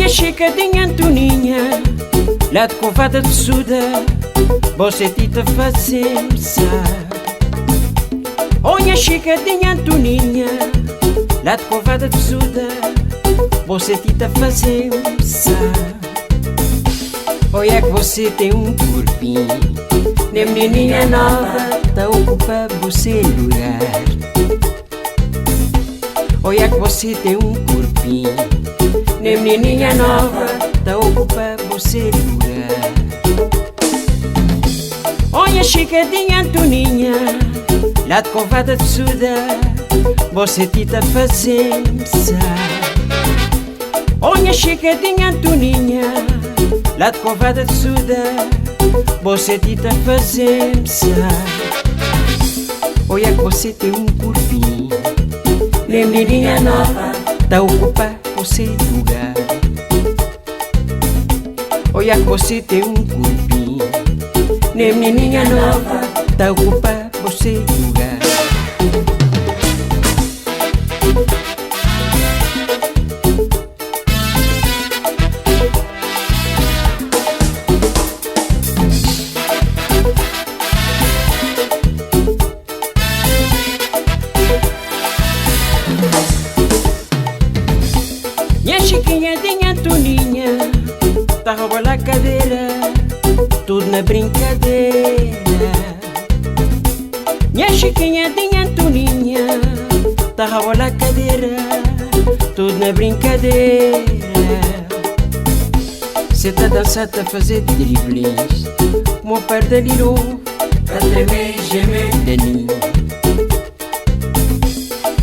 chicadinha Antoninha, lá de Covada de Suda, você tita fazemos. Olha chicadinha Antoninha, lá de Covada de Suda, você tita fazemos. Olha que você tem um corpinho, nem menininha nova, tá ocupa você lugar. Olha que você tem um corpinho, nem menininha nova, tá ocupa você lugar. Olha chicadinha Antoninha, lá de Covada de Suda, você tita fazemos. Olha chicadinha Antoninha, lá de Covada de Suda, você tita fazemos. Olha que você tem um corpinho, nem menininha nova, tá ocupa você lugar. Olha que você tem um corpinho, nem menininha nova, tá ocupa você lugar. Minha chiquinha de Antoninha, tá roubando a cadeira, tudo na brincadeira. Minha chiquinha de Antoninha, tá roubando a cadeira, tudo na brincadeira. Cê tá dançando, tá fazendo driblins, como perda de novo, tá tremendo, gemendo daninho.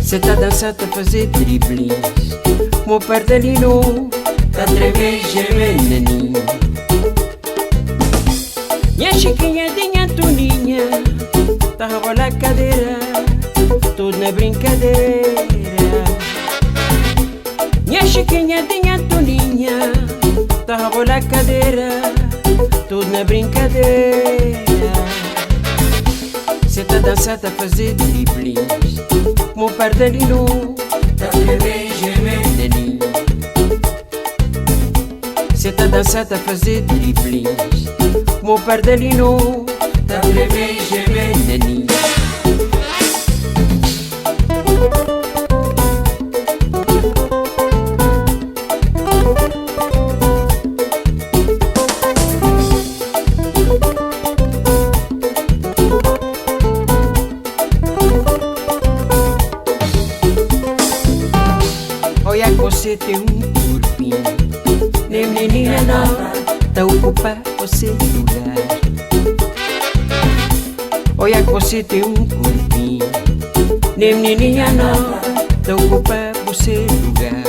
Cê tá dançando, tá fazendo driblins, como perda de novo, tá tremendo, gemendo daninho. Minha chiquinha de Antoninha, tá roubando a cadeira, tudo na brincadeira. Minha chiquinha de Antoninha, tá roubando a cadeira, tudo na brincadeira. Cê tá dançando, tá fazendo driblins, como perda de novo, tá tremendo, gemendo daninho. Cê tá dançando, tá fazendo driblins, como perda de novo, tá tremendo, gemendo daninho. Olha que você tem um corpinho, nem menininha nova, tá ocupa você lugar. Olha que você tem um corpinho, nem menininha nova, tá ocupa você lugar.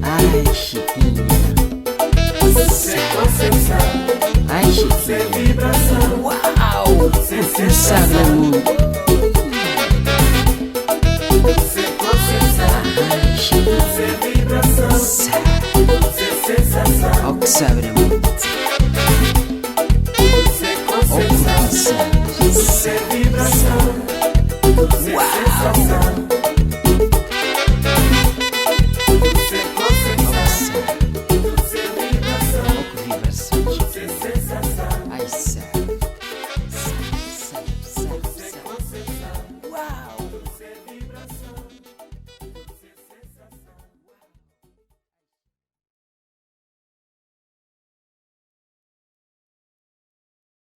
Ai, chiquinha, ai, chiquinha, uau, forçada muito. Ai, chiquinha, ó que sabe muito. Ó que sabe. Uau.